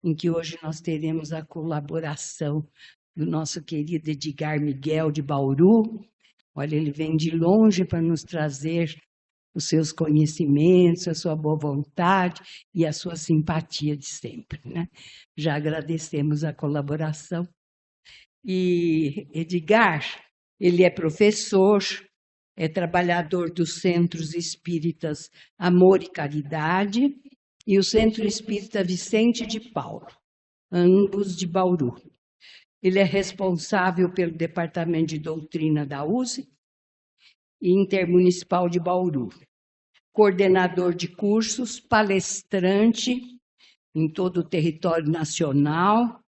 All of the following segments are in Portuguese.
em que hoje nós teremos a colaboração do nosso querido Edgar Miguel de Bauru. Olha, ele vem de longe para nos trazer os seus conhecimentos, a sua boa vontade e a sua simpatia de sempre, né? Já agradecemos a colaboração. E Edgar, ele é professor, é trabalhador dos Centros Espíritas Amor e Caridade e o Centro Espírita Vicente de Paulo, ambos de Bauru. Ele é responsável pelo Departamento de Doutrina da USE e Intermunicipal de Bauru, coordenador de cursos, palestrante em todo o território nacional.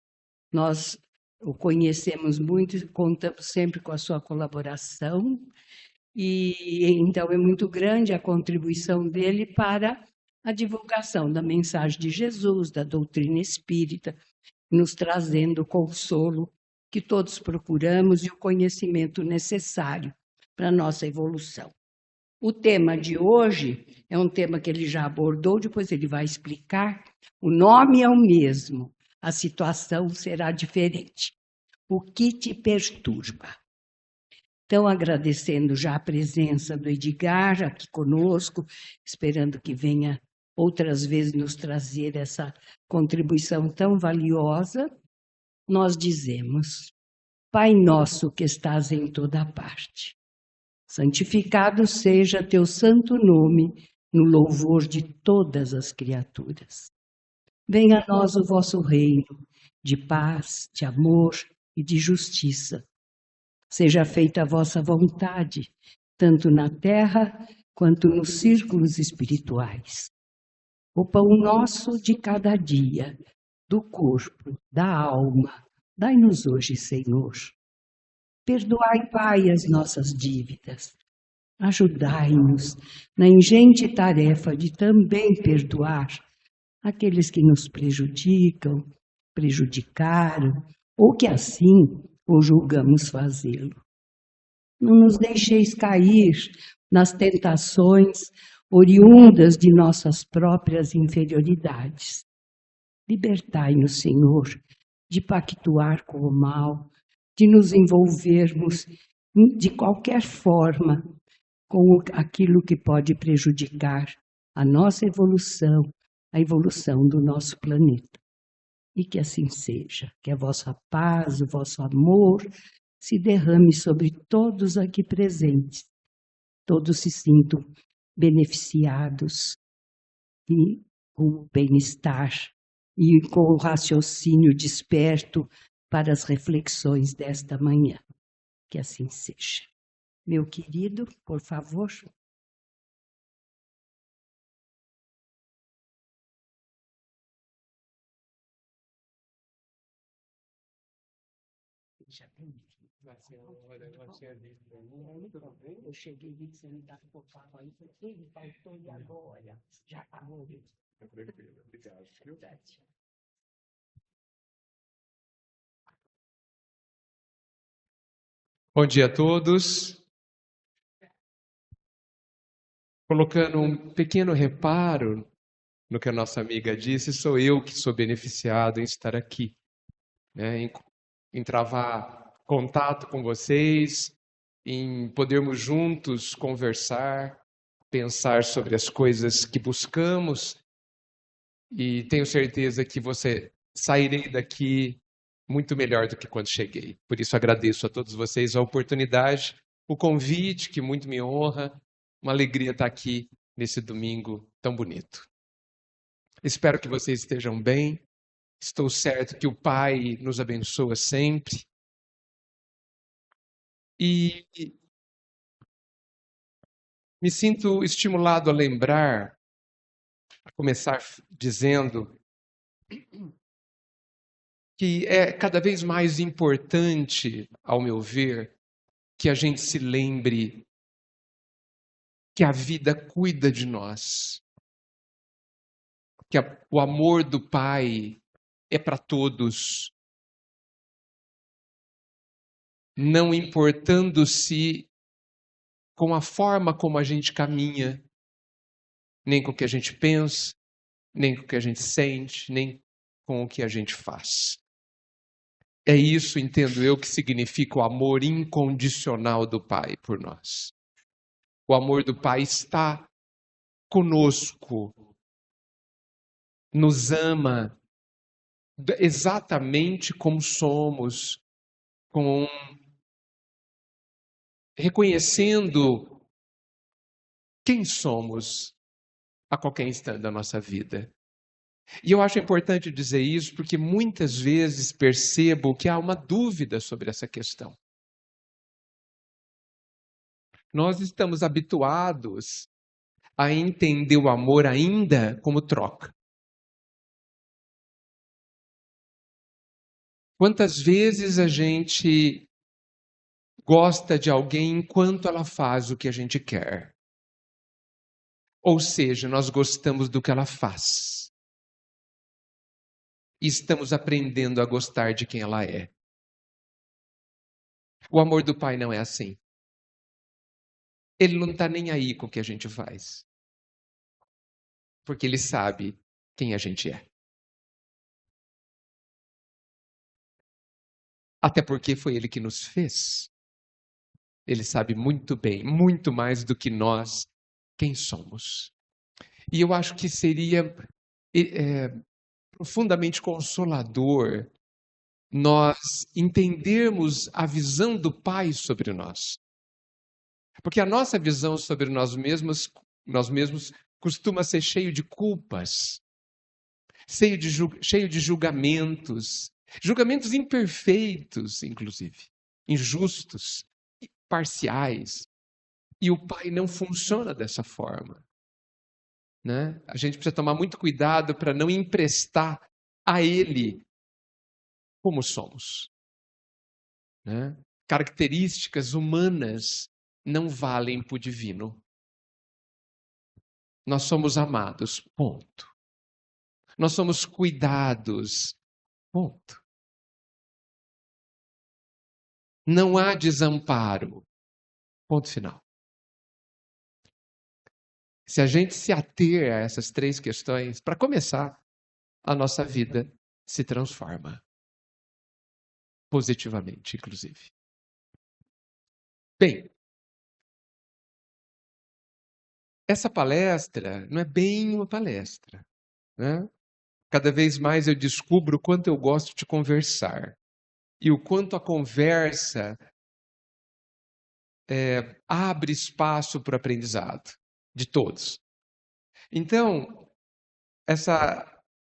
Nós o conhecemos muito e contamos sempre com a sua colaboração. E então é muito grande a contribuição dele para a divulgação da mensagem de Jesus, da doutrina espírita, nos trazendo o consolo que todos procuramos e o conhecimento necessário para a nossa evolução. O tema de hoje é um tema que ele já abordou, depois ele vai explicar. O nome é o mesmo, a situação será diferente. O que te perturba? Então, agradecendo já a presença do Edgar aqui conosco, esperando que venha outras vezes nos trazer essa contribuição tão valiosa, nós dizemos: Pai nosso que estás em toda parte, santificado seja teu santo nome no louvor de todas as criaturas. Venha a nós o vosso reino de paz, de amor e de justiça. Seja feita a vossa vontade, tanto na terra quanto nos círculos espirituais. O pão nosso de cada dia, do corpo, da alma, dai-nos hoje, Senhor. Perdoai, Pai, as nossas dívidas. Ajudai-nos na ingente tarefa de também perdoar aqueles que nos prejudicam, prejudicaram, ou que assim ou julgamos fazê-lo. Não nos deixeis cair nas tentações oriundas de nossas próprias inferioridades. Libertai-nos, Senhor, de pactuar com o mal, de nos envolvermos de qualquer forma com aquilo que pode prejudicar a nossa evolução, a evolução do nosso planeta. E que assim seja, que a vossa paz, o vosso amor se derrame sobre todos aqui presentes, todos se sintam beneficiados e com o bem-estar e com o raciocínio desperto para as reflexões desta manhã. Que assim seja. Meu querido, por favor. Eu cheguei e vi que você me dá um papo aí, ele faltou e agora já acabou. Obrigado. Bom dia a todos. Colocando um pequeno reparo no que a nossa amiga disse, sou eu que sou beneficiado em estar aqui, né? Em travar contato com vocês, em podermos juntos conversar, pensar sobre as coisas que buscamos, e tenho certeza que sairei daqui muito melhor do que quando cheguei. Por isso agradeço a todos vocês a oportunidade, o convite que muito me honra, uma alegria estar aqui nesse domingo tão bonito. Espero que vocês estejam bem. Estou certo que o Pai nos abençoa sempre. E me sinto estimulado a lembrar, a começar dizendo que é cada vez mais importante, ao meu ver, que a gente se lembre que a vida cuida de nós, que o amor do Pai é para todos, não importando-se com a forma como a gente caminha, nem com o que a gente pensa, nem com o que a gente sente, nem com o que a gente faz. É isso, entendo eu, que significa o amor incondicional do Pai por nós. O amor do Pai está conosco, nos ama exatamente como somos, reconhecendo quem somos a qualquer instante da nossa vida. E eu acho importante dizer isso porque muitas vezes percebo que há uma dúvida sobre essa questão. Nós estamos habituados a entender o amor ainda como troca. Quantas vezes a gente gosta de alguém enquanto ela faz o que a gente quer? Ou seja, nós gostamos do que ela faz. E estamos aprendendo a gostar de quem ela é. O amor do Pai não é assim. Ele não está nem aí com o que a gente faz. Porque ele sabe quem a gente é. Até porque foi ele que nos fez. Ele sabe muito bem, muito mais do que nós, quem somos. E eu acho que seria profundamente consolador nós entendermos a visão do Pai sobre nós. Porque a nossa visão sobre nós mesmos costuma ser cheio de culpas, cheio de julgamentos, julgamentos imperfeitos, inclusive, injustos, parciais. E o Pai não funciona dessa forma. Né? A gente precisa tomar muito cuidado para não emprestar a Ele como somos. Né? Características humanas não valem para o divino. Nós somos amados, ponto. Nós somos cuidados, ponto. Não há desamparo, ponto final. Se a gente se ater a essas três questões, para começar, a nossa vida se transforma. Positivamente, inclusive. Bem, essa palestra não é bem uma palestra, né? Cada vez mais eu descubro o quanto eu gosto de conversar e o quanto a conversa abre espaço para o aprendizado de todos. Então,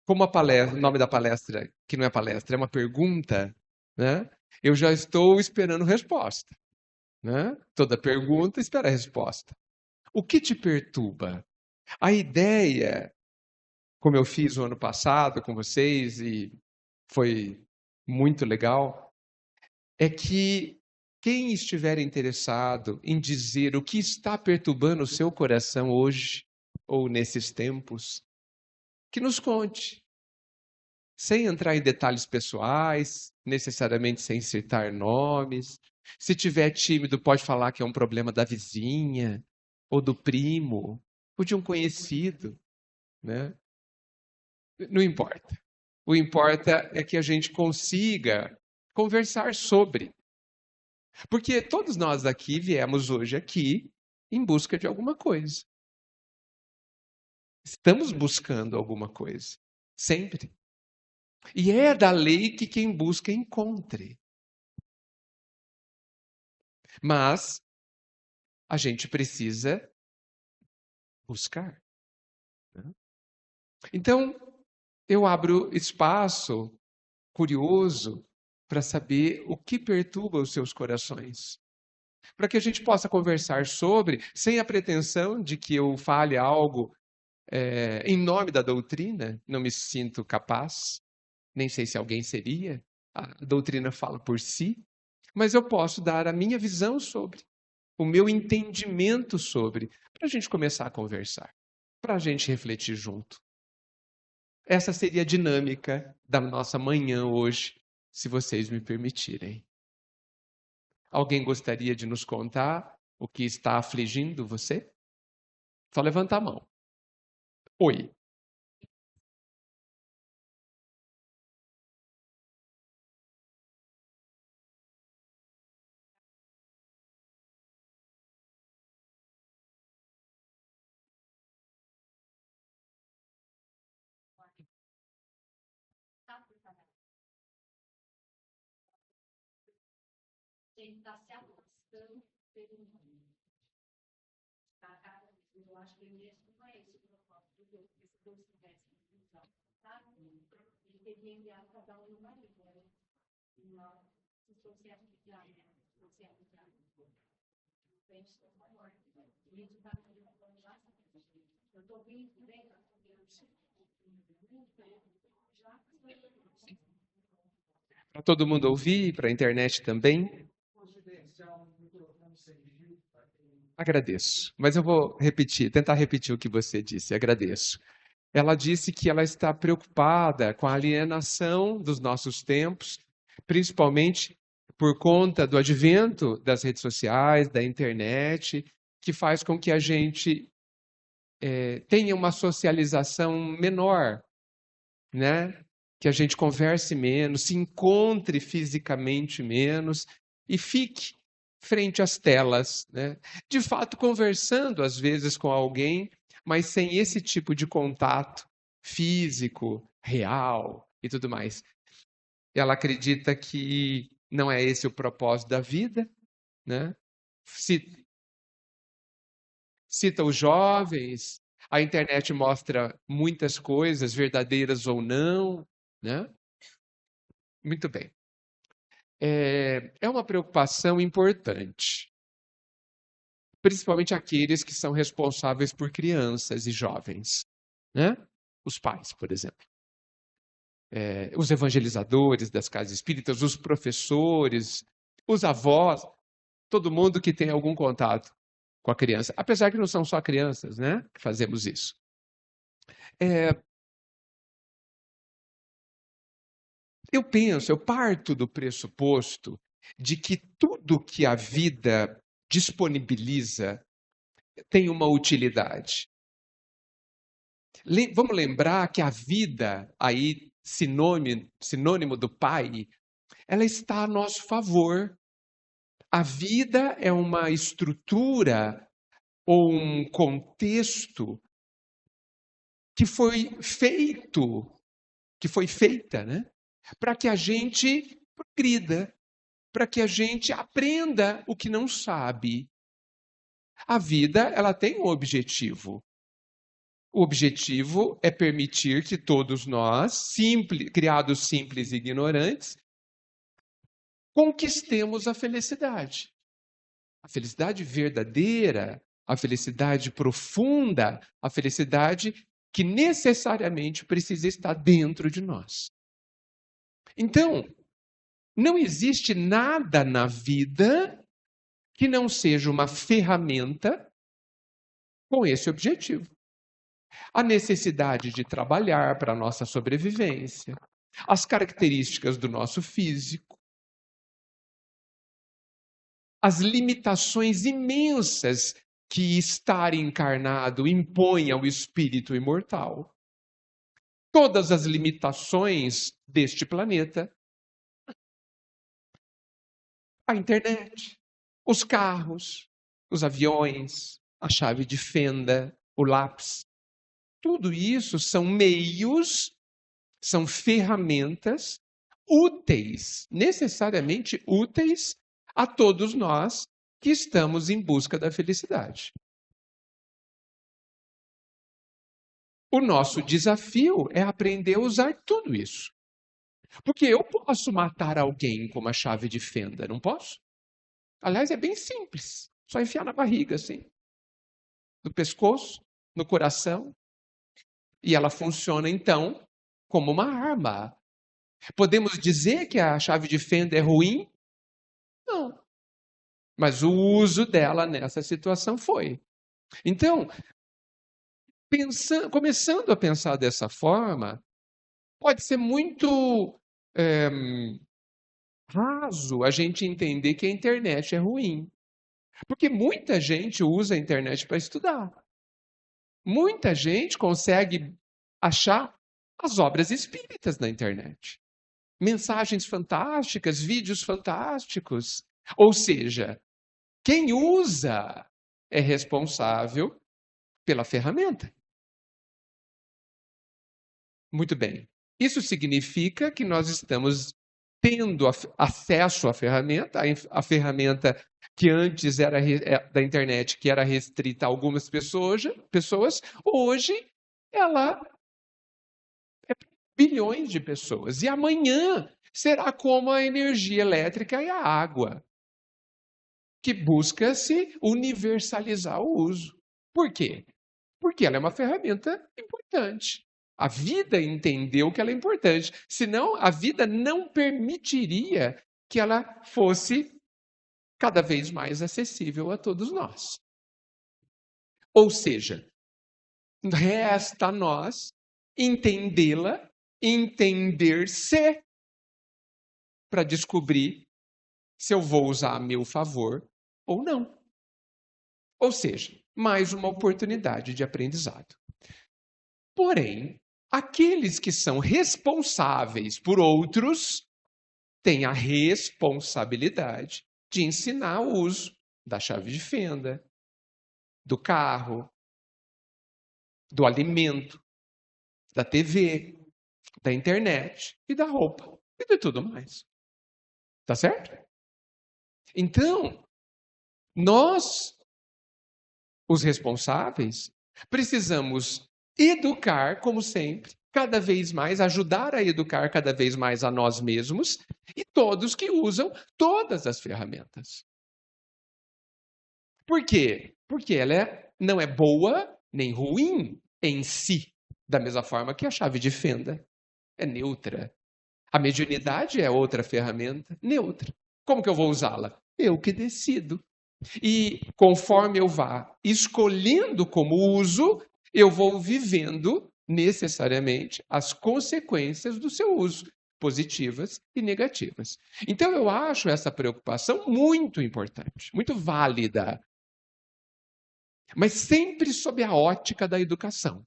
como a palestra, o nome da palestra, que não é palestra, é uma pergunta, né? Eu já estou esperando resposta. Né? Toda pergunta espera a resposta. O que te perturba? A ideia, como eu fiz o ano passado com vocês, e foi muito legal, é que quem estiver interessado em dizer o que está perturbando o seu coração hoje, ou nesses tempos, que nos conte. Sem entrar em detalhes pessoais, necessariamente sem citar nomes. Se tiver tímido, pode falar que é um problema da vizinha, ou do primo, ou de um conhecido, né? Não importa. O importa é que a gente consiga conversar sobre. Porque todos nós aqui viemos hoje aqui em busca de alguma coisa. Estamos buscando alguma coisa. Sempre. E é da lei que quem busca encontre. Mas a gente precisa buscar. Né? Então, eu abro espaço curioso para saber o que perturba os seus corações. Para que a gente possa conversar sobre, sem a pretensão de que eu fale algo em nome da doutrina, não me sinto capaz, nem sei se alguém seria, a doutrina fala por si, mas eu posso dar a minha visão sobre, o meu entendimento sobre, para a gente começar a conversar, para a gente refletir junto. Essa seria a dinâmica da nossa manhã hoje, se vocês me permitirem. Alguém gostaria de nos contar o que está afligindo você? Só levanta a mão. Oi. gente está se afastando pelo mundo. Eu acho que mesmo não é esse o propósito de Deus, porque se Deus tivesse visão, sabe? Ele teria enviado cada um numa língua, né? E nós, se fosse aplicar, né? Se fosse aplicar, isso está me levando lá. Eu estou vindo bem para para todo mundo ouvir, para a internet também. Agradeço, mas eu vou tentar repetir o que você disse. Agradeço. Ela disse que ela está preocupada com a alienação dos nossos tempos, principalmente por conta do advento das redes sociais, da internet, que faz com que a gente tenha uma socialização menor, né? Que a gente converse menos, se encontre fisicamente menos e fique frente às telas, né? De fato, conversando às vezes com alguém, mas sem esse tipo de contato físico, real e tudo mais. Ela acredita que não é esse o propósito da vida, né? Cita os jovens, a internet mostra muitas coisas, verdadeiras ou não, né? Muito bem. É uma preocupação importante, principalmente aqueles que são responsáveis por crianças e jovens, né? Os pais, por exemplo. Os evangelizadores das casas espíritas, os professores, os avós, todo mundo que tem algum contato com a criança. Apesar que não são só crianças, né, que fazemos isso. Eu parto do pressuposto de que tudo que a vida disponibiliza tem uma utilidade. Vamos lembrar que a vida, aí sinônimo do Pai, ela está a nosso favor. A vida é uma estrutura ou um contexto que foi feita, né? Para que a gente progrida, para que a gente aprenda o que não sabe. A vida, ela tem um objetivo. O objetivo é permitir que todos nós, criados simples e ignorantes, conquistemos a felicidade. A felicidade verdadeira, a felicidade profunda, a felicidade que necessariamente precisa estar dentro de nós. Então, não existe nada na vida que não seja uma ferramenta com esse objetivo. A necessidade de trabalhar para a nossa sobrevivência, as características do nosso físico, as limitações imensas que estar encarnado impõe ao espírito imortal. Todas as limitações deste planeta. A internet, os carros, os aviões, a chave de fenda, o lápis. Tudo isso são meios, são ferramentas úteis, necessariamente úteis a todos nós que estamos em busca da felicidade. O nosso desafio é aprender a usar tudo isso. Porque eu posso matar alguém com uma chave de fenda, não posso? Aliás, é bem simples. Só enfiar na barriga, assim. No pescoço, no coração. E ela funciona, então, como uma arma. Podemos dizer que a chave de fenda é ruim? Não. Mas o uso dela nessa situação foi. Então, começando a pensar dessa forma, pode ser muito raso a gente entender que a internet é ruim. Porque muita gente usa a internet para estudar. Muita gente consegue achar as obras espíritas na internet. Mensagens fantásticas, vídeos fantásticos. Ou seja, quem usa é responsável pela ferramenta. Muito bem. Isso significa que nós estamos tendo acesso à ferramenta, a ferramenta que antes era da internet, que era restrita a algumas pessoas, hoje ela é bilhões de pessoas. E amanhã será como a energia elétrica e a água, que busca-se universalizar o uso. Por quê? Porque ela é uma ferramenta importante. A vida entendeu que ela é importante. Senão, a vida não permitiria que ela fosse cada vez mais acessível a todos nós. Ou seja, resta a nós entendê-la, entender-se, para descobrir se eu vou usar a meu favor ou não. Ou seja, mais uma oportunidade de aprendizado. Porém, aqueles que são responsáveis por outros têm a responsabilidade de ensinar o uso da chave de fenda, do carro, do alimento, da TV, da internet e da roupa e de tudo mais. Tá certo? Então, nós, os responsáveis, precisamos educar, como sempre, cada vez mais, ajudar a educar cada vez mais a nós mesmos e todos que usam todas as ferramentas. Por quê? Porque ela não é boa nem ruim em si, da mesma forma que a chave de fenda é neutra. A mediunidade é outra ferramenta neutra. Como que eu vou usá-la? Eu que decido. E conforme eu vá escolhendo como uso, eu vou vivendo necessariamente as consequências do seu uso, positivas e negativas. Então eu acho essa preocupação muito importante, muito válida, mas sempre sob a ótica da educação.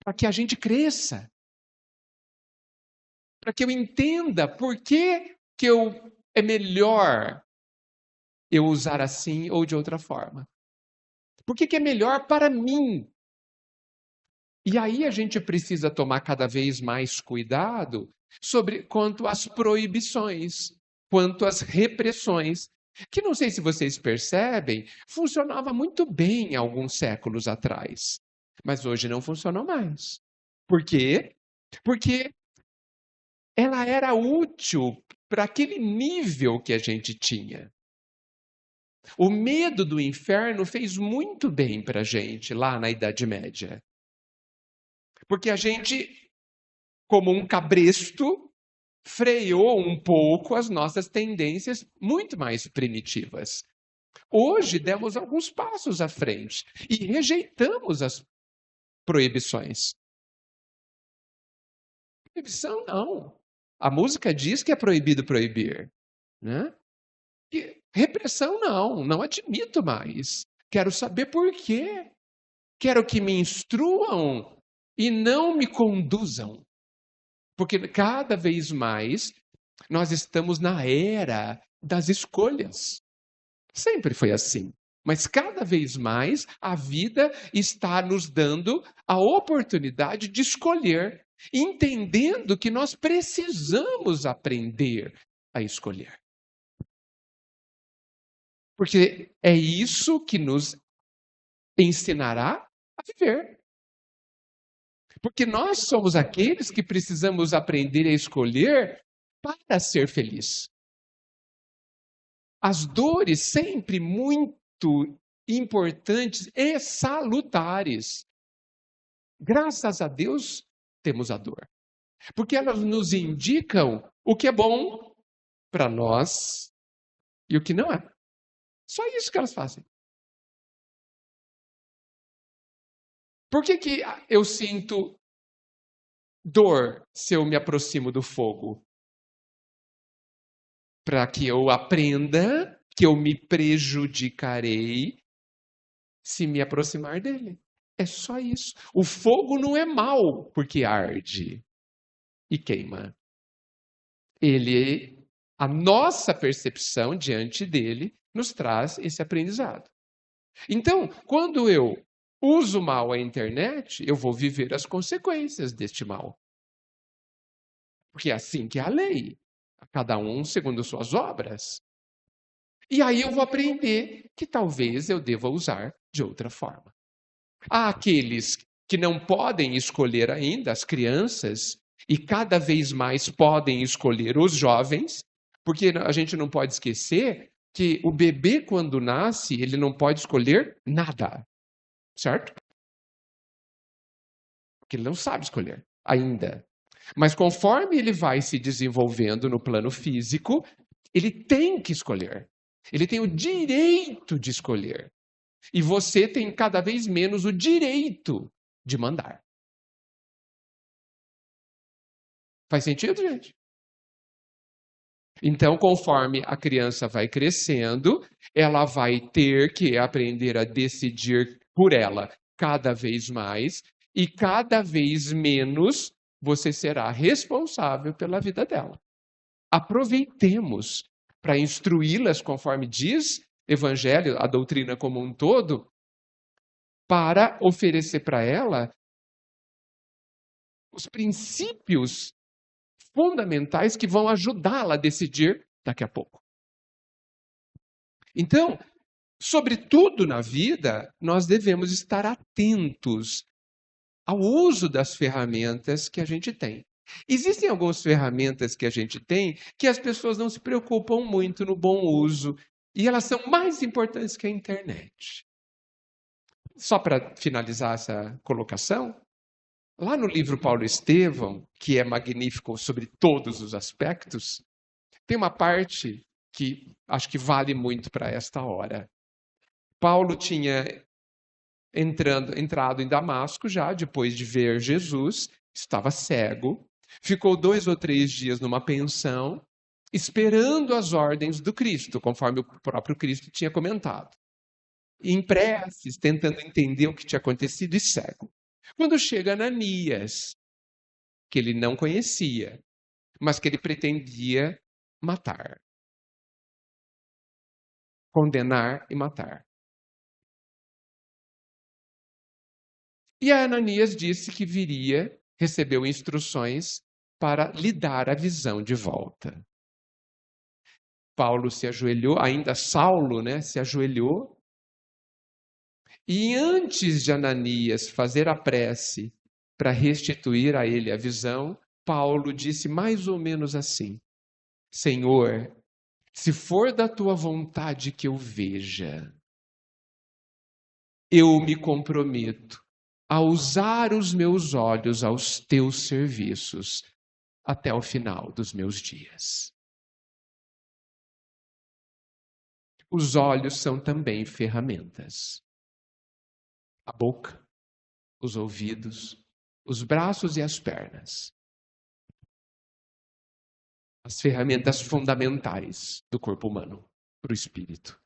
Para que a gente cresça, para que eu entenda por que é melhor eu usar assim ou de outra forma. Por que é melhor para mim? E aí a gente precisa tomar cada vez mais cuidado quanto às proibições, quanto às repressões, que não sei se vocês percebem, funcionava muito bem alguns séculos atrás, mas hoje não funciona mais. Por quê? Porque ela era útil para aquele nível que a gente tinha. O medo do inferno fez muito bem para a gente lá na Idade Média. Porque a gente, como um cabresto, freou um pouco as nossas tendências muito mais primitivas. Hoje demos alguns passos à frente e rejeitamos as proibições. Proibição não. A música diz que é proibido proibir, né? E repressão não admito mais. Quero saber por quê. Quero que me instruam e não me conduzam. Porque cada vez mais nós estamos na era das escolhas. Sempre foi assim. Mas cada vez mais a vida está nos dando a oportunidade de escolher, entendendo que nós precisamos aprender a escolher. Porque é isso que nos ensinará a viver. Porque nós somos aqueles que precisamos aprender a escolher para ser feliz. As dores sempre muito importantes e salutares. Graças a Deus temos a dor. Porque elas nos indicam o que é bom para nós e o que não é. Só isso que elas fazem. Por que eu sinto dor se eu me aproximo do fogo? Para que eu aprenda que eu me prejudicarei se me aproximar dele. É só isso. O fogo não é mau porque arde e queima. A nossa percepção diante dele nos traz esse aprendizado. Então, quando eu uso mal a internet, eu vou viver as consequências deste mal. porque é assim que é a lei, a cada um segundo suas obras. E aí eu vou aprender que talvez eu deva usar de outra forma. Há aqueles que não podem escolher ainda, as crianças, e cada vez mais podem escolher os jovens, porque a gente não pode esquecer que o bebê, quando nasce, ele não pode escolher nada, certo? Porque ele não sabe escolher ainda. Mas conforme ele vai se desenvolvendo no plano físico, ele tem que escolher. Ele tem o direito de escolher. E você tem cada vez menos o direito de mandar. Faz sentido, gente? Então, conforme a criança vai crescendo, ela vai ter que aprender a decidir por ela cada vez mais e cada vez menos você será responsável pela vida dela. Aproveitemos para instruí-las, conforme diz o Evangelho, a doutrina como um todo, para oferecer para ela os princípios fundamentais que vão ajudá-la a decidir daqui a pouco. Então, sobretudo na vida, nós devemos estar atentos ao uso das ferramentas que a gente tem. Existem algumas ferramentas que a gente tem que as pessoas não se preocupam muito no bom uso e elas são mais importantes que a internet. Só para finalizar essa colocação, lá no livro Paulo Estevão, que é magnífico sobre todos os aspectos, tem uma parte que acho que vale muito para esta hora. Paulo tinha entrado em Damasco já, depois de ver Jesus, estava cego, ficou 2 ou 3 dias numa pensão, esperando as ordens do Cristo, conforme o próprio Cristo tinha comentado. Em preces, tentando entender o que tinha acontecido, e cego. Quando chega Ananias, que ele não conhecia, mas que ele pretendia matar. Condenar e matar. E a Ananias disse que viria, recebeu instruções para lhe dar a visão de volta. Paulo se ajoelhou, ainda Saulo, se ajoelhou. E antes de Ananias fazer a prece para restituir a ele a visão, Paulo disse mais ou menos assim: Senhor, se for da tua vontade que eu veja, eu me comprometo a usar os meus olhos aos teus serviços até o final dos meus dias. Os olhos são também ferramentas. A boca, os ouvidos, os braços e as pernas. As ferramentas fundamentais do corpo humano para o espírito.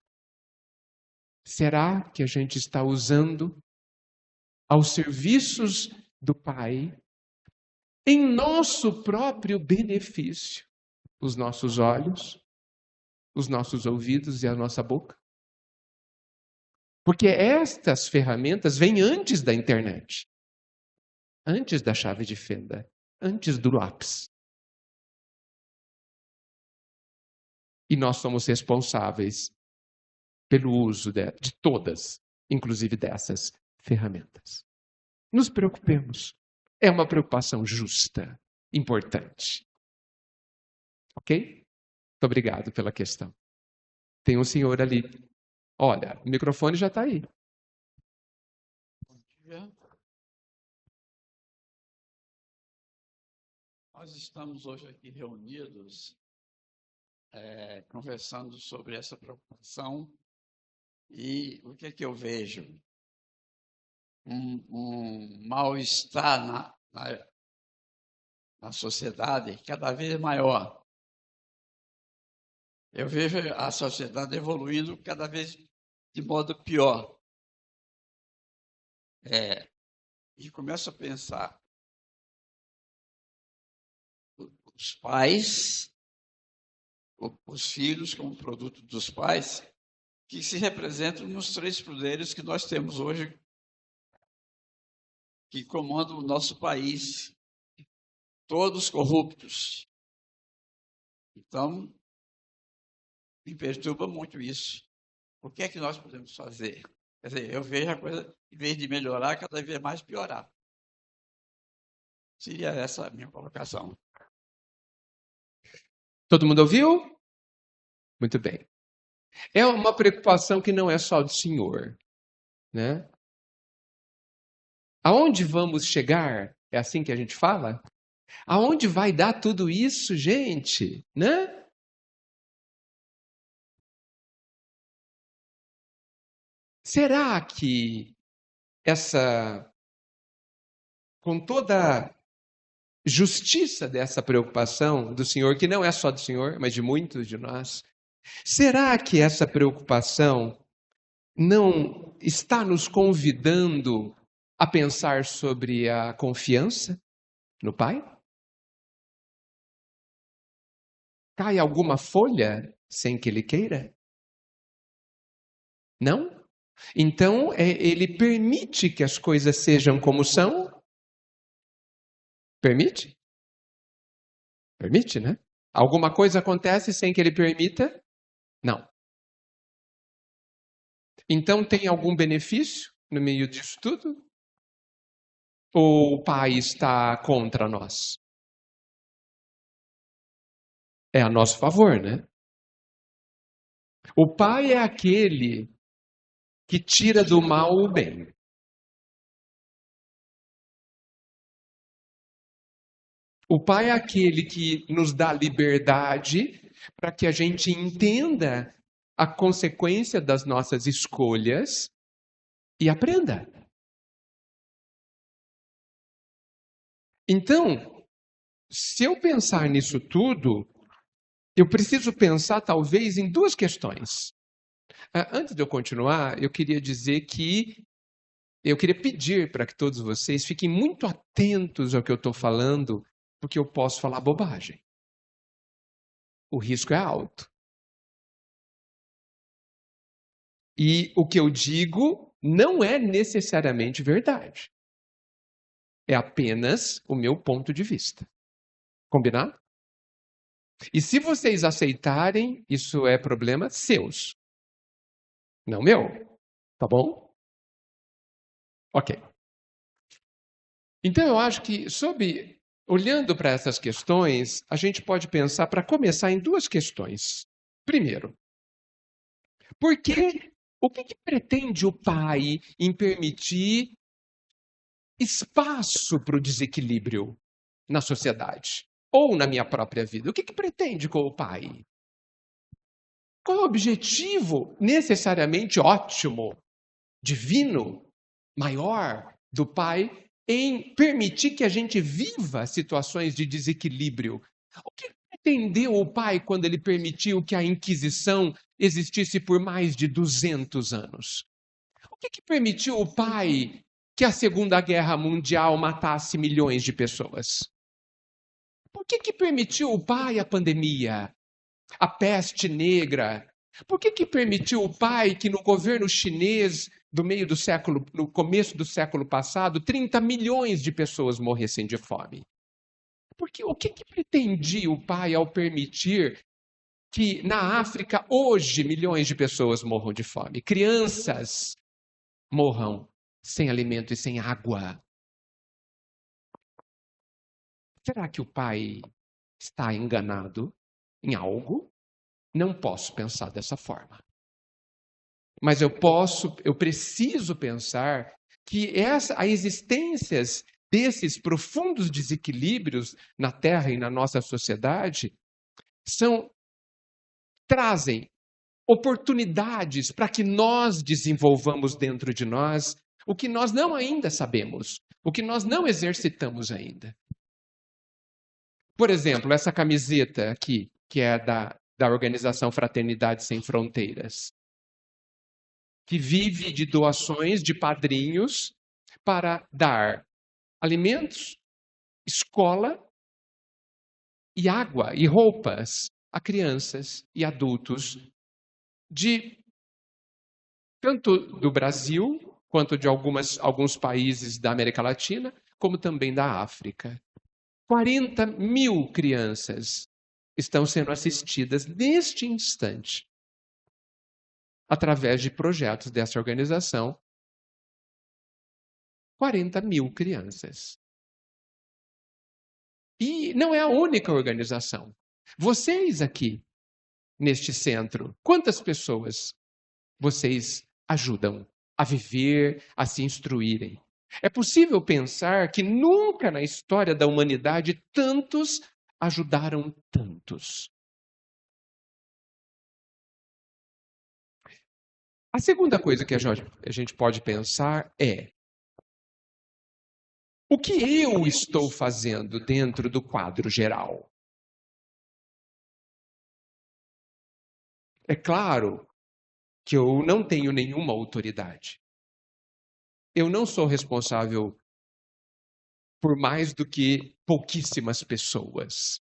Será que a gente está usando aos serviços do Pai, em nosso próprio benefício, os nossos olhos, os nossos ouvidos e a nossa boca? Porque estas ferramentas vêm antes da internet, antes da chave de fenda, antes do lápis. E nós somos responsáveis pelo uso de todas, inclusive dessas ferramentas. Nos preocupemos. É uma preocupação justa, importante. Ok? Muito obrigado pela questão. Tem um senhor ali. Olha, o microfone já está aí. Bom dia. Nós estamos hoje aqui reunidos, conversando sobre essa preocupação e o que é que eu vejo? Um mal-estar na sociedade cada vez maior. Eu vejo a sociedade evoluindo cada vez de modo pior. E começo a pensar, os pais, os filhos como produto dos pais, que se representam nos 3 poderes que nós temos hoje, que comandam o nosso país, todos corruptos. Então, me perturba muito isso. O que é que nós podemos fazer? Quer dizer, eu vejo a coisa, em vez de melhorar, cada vez mais piorar. Seria essa a minha colocação. Todo mundo ouviu? Muito bem. É uma preocupação que não é só do Senhor, né? Aonde vamos chegar? É assim que a gente fala? Aonde vai dar tudo isso, gente? Né? Será que com toda a justiça dessa preocupação do Senhor, que não é só do Senhor, mas de muitos de nós, será que essa preocupação não está nos convidando a pensar sobre a confiança no Pai? Cai alguma folha sem que Ele queira? Não? Então, Ele permite que as coisas sejam como são? Permite? Permite, né? Alguma coisa acontece sem que Ele permita? Não. Então, tem algum benefício no meio disso tudo? Ou o Pai está contra nós? É a nosso favor, né? O Pai é aquele que tira do mal o bem. O Pai é aquele que nos dá liberdade para que a gente entenda a consequência das nossas escolhas e aprenda. Então, se eu pensar nisso tudo, eu preciso pensar talvez em duas questões. Antes de eu continuar, eu queria dizer que eu queria pedir para que todos vocês fiquem muito atentos ao que eu estou falando, porque eu posso falar bobagem. O risco é alto. E o que eu digo não é necessariamente verdade. É apenas o meu ponto de vista. Combinado? E se vocês aceitarem, isso é problema seus. Não meu. Tá bom? Ok. Então eu acho que, olhando para essas questões, a gente pode pensar, para começar, em duas questões. Primeiro, o que pretende o Pai em permitir espaço para o desequilíbrio na sociedade? Ou na minha própria vida? O que pretende com o Pai? Qual é o objetivo necessariamente ótimo, divino, maior do Pai em permitir que a gente viva situações de desequilíbrio? O que pretendeu o Pai quando ele permitiu que a Inquisição existisse por mais de 200 anos? O que permitiu o Pai que a Segunda Guerra Mundial matasse milhões de pessoas? Por que permitiu o Pai a pandemia, a peste negra? Por que permitiu o Pai que no governo chinês no começo do século passado, 30 milhões de pessoas morressem de fome? Porque o que pretendia o Pai ao permitir que na África hoje milhões de pessoas morram de fome? Crianças morram sem alimento e sem água. Será que o Pai está enganado em algo? Não posso pensar dessa forma. Mas eu preciso pensar que a existência desses profundos desequilíbrios na Terra e na nossa sociedade trazem oportunidades para que nós desenvolvamos dentro de nós o que nós não ainda sabemos, o que nós não exercitamos ainda. Por exemplo, essa camiseta aqui, que é da organização Fraternidade Sem Fronteiras, que vive de doações de padrinhos para dar alimentos, escola e água e roupas a crianças e adultos tanto do Brasil quanto de alguns países da América Latina, como também da África. 40.000 crianças estão sendo assistidas neste instante através de projetos dessa organização. 40.000 crianças. E não é a única organização. Vocês aqui, neste centro, quantas pessoas vocês ajudam a viver, a se instruírem? É possível pensar que nunca na história da humanidade tantos ajudaram tantos. A segunda coisa que a gente pode pensar é: o que eu estou fazendo dentro do quadro geral? É claro que eu não tenho nenhuma autoridade. Eu não sou responsável por mais do que pouquíssimas pessoas.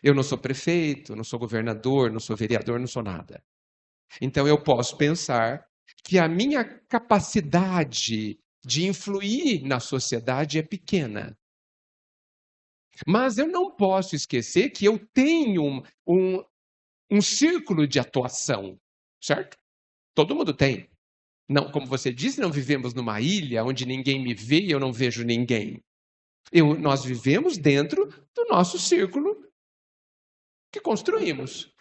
Eu não sou prefeito, não sou governador, não sou vereador, não sou nada. Então eu posso pensar que a minha capacidade de influir na sociedade é pequena. Mas eu não posso esquecer que eu tenho um círculo de atuação, certo? Todo mundo tem. Não, como você disse, não vivemos numa ilha onde ninguém me vê e eu não vejo ninguém. Nós vivemos dentro do nosso círculo que construímos.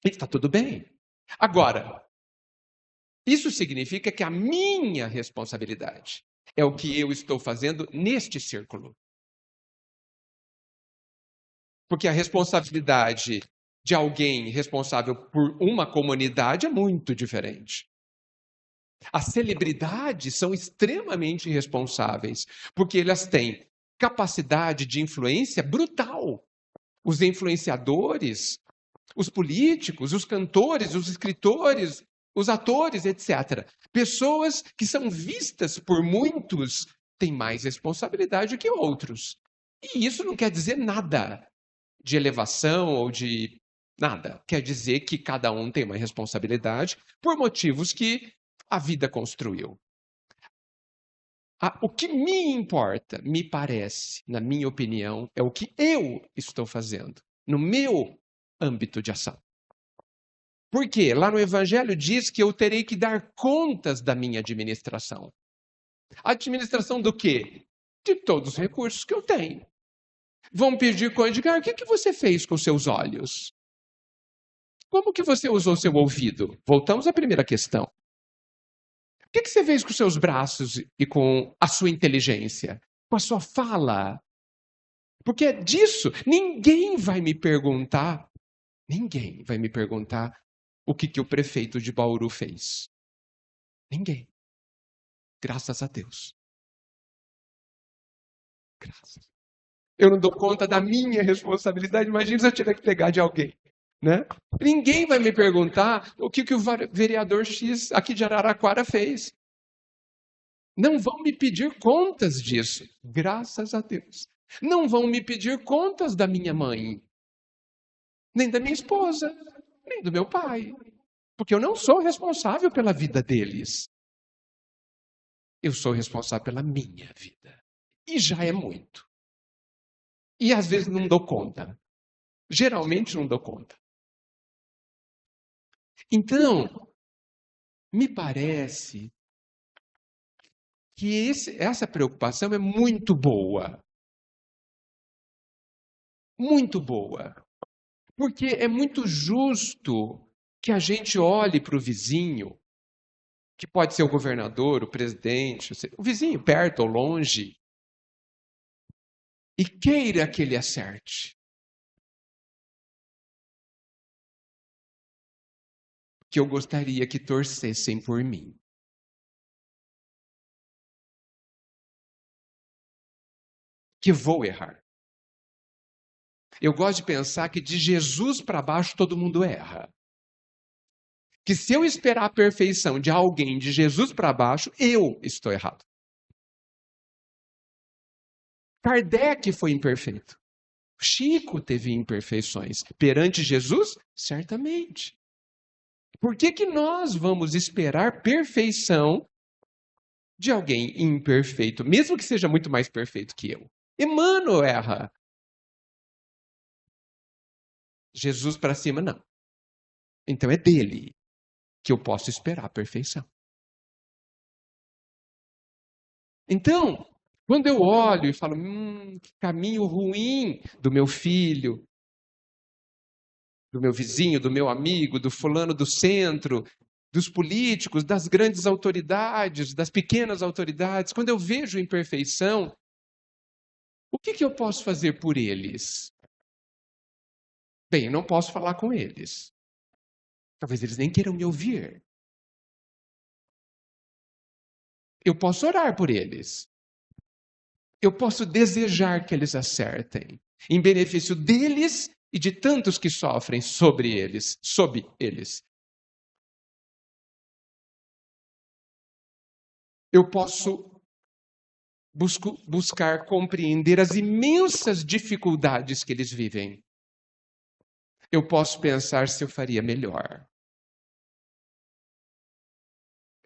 E está tudo bem. Agora, isso significa que a minha responsabilidade é o que eu estou fazendo neste círculo. Porque a responsabilidade de alguém responsável por uma comunidade é muito diferente. As celebridades são extremamente responsáveis, porque elas têm capacidade de influência brutal. Os influenciadores, os políticos, os cantores, os escritores, os atores, etc. Pessoas que são vistas por muitos têm mais responsabilidade que outros. E isso não quer dizer nada de elevação ou de nada. Quer dizer que cada um tem uma responsabilidade por motivos que a vida construiu. O que me importa, me parece, na minha opinião, é o que eu estou fazendo, no meu âmbito de ação. Por quê? Lá no Evangelho diz que eu terei que dar contas da minha administração. Administração do quê? De todos os recursos que eu tenho. Vão pedir com Edgar, o que você fez com seus olhos? Como que você usou seu ouvido? Voltamos à primeira questão. O que você fez com seus braços e com a sua inteligência? Com a sua fala? Porque disso ninguém vai me perguntar o que o prefeito de Bauru fez. Ninguém. Graças a Deus. Graças. Eu não dou conta da minha responsabilidade, imagina se eu tiver que pegar de alguém. Né? Ninguém vai me perguntar o que o vereador X aqui de Araraquara fez. Não vão me pedir contas disso, graças a Deus. Não vão me pedir contas da minha mãe, nem da minha esposa, nem do meu pai, porque eu não sou responsável pela vida deles. Eu sou responsável pela minha vida. E já é muito. E às vezes não dou conta. Geralmente não dou conta. Então, me parece que essa preocupação é muito boa. Muito boa. Porque é muito justo que a gente olhe para o vizinho, que pode ser o governador, o presidente, o vizinho perto ou longe, e queira que ele acerte. Que eu gostaria que torcessem por mim. Que vou errar. Eu gosto de pensar que de Jesus para baixo todo mundo erra. Que se eu esperar a perfeição de alguém de Jesus para baixo, eu estou errado. Kardec foi imperfeito. Chico teve imperfeições. Perante Jesus, certamente. Por que nós vamos esperar perfeição de alguém imperfeito, mesmo que seja muito mais perfeito que eu? Emmanuel erra. Jesus para cima, não. Então é dele que eu posso esperar a perfeição. Então, quando eu olho e falo, que caminho ruim do meu filho, do meu vizinho, do meu amigo, do fulano do centro, dos políticos, das grandes autoridades, das pequenas autoridades, quando eu vejo imperfeição, o que eu posso fazer por eles? Bem, eu não posso falar com eles. Talvez eles nem queiram me ouvir. Eu posso orar por eles. Eu posso desejar que eles acertem, em benefício deles e de tantos que sofrem sob eles. Eu posso buscar compreender as imensas dificuldades que eles vivem. Eu posso pensar se eu faria melhor.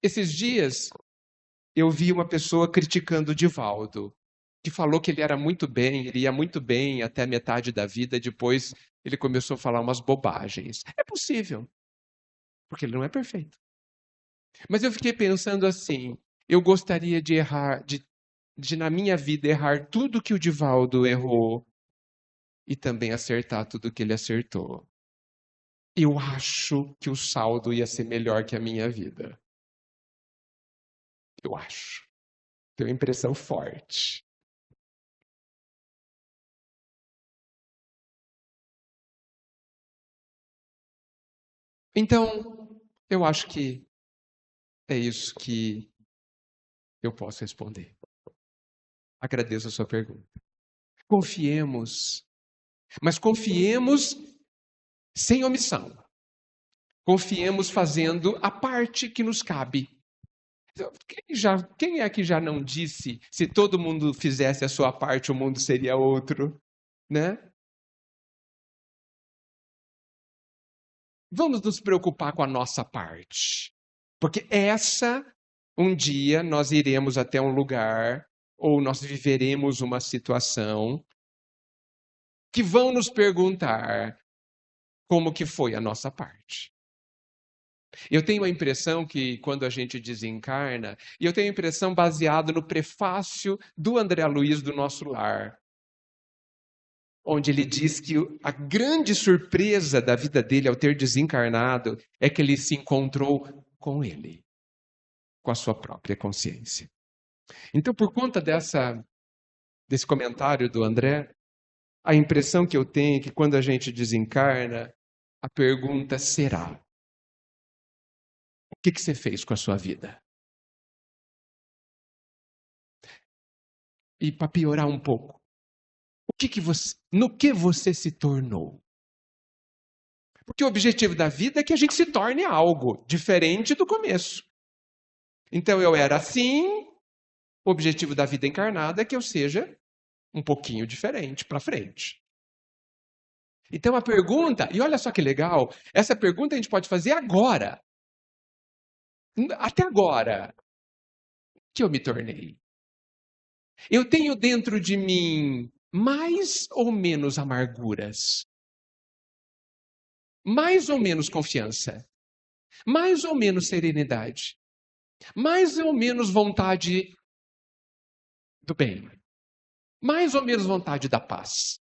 Esses dias, eu vi uma pessoa criticando o Divaldo, que falou que ele era muito bem, ele ia muito bem até a metade da vida, depois ele começou a falar umas bobagens. É possível, porque ele não é perfeito. Mas eu fiquei pensando assim, eu gostaria de errar, de na minha vida errar tudo que o Divaldo errou e também acertar tudo que ele acertou. Eu acho que o saldo ia ser melhor que a minha vida. Eu acho. Tenho uma impressão forte. Então, eu acho que é isso que eu posso responder. Agradeço a sua pergunta. Confiemos, mas confiemos sem omissão. Confiemos fazendo a parte que nos cabe. Quem é que já não disse, se todo mundo fizesse a sua parte, o mundo seria outro, né? Vamos nos preocupar com a nossa parte. Porque um dia nós iremos até um lugar, ou nós viveremos uma situação, que vão nos perguntar como que foi a nossa parte. Eu tenho a impressão que quando a gente desencarna, e eu tenho a impressão baseada no prefácio do André Luiz do Nosso Lar, onde ele diz que a grande surpresa da vida dele ao ter desencarnado é que ele se encontrou com ele, com a sua própria consciência. Então, por conta desse comentário do André, a impressão que eu tenho é que quando a gente desencarna, a pergunta será: o que você fez com a sua vida? E para piorar um pouco, no que você se tornou? Porque o objetivo da vida é que a gente se torne algo diferente do começo. Então eu era assim, o objetivo da vida encarnada é que eu seja um pouquinho diferente para frente. Então a pergunta, e olha só que legal, essa pergunta a gente pode fazer agora. Até agora, que eu me tornei? Eu tenho dentro de mim mais ou menos amarguras? Mais ou menos confiança? Mais ou menos serenidade? Mais ou menos vontade do bem? Mais ou menos vontade da paz?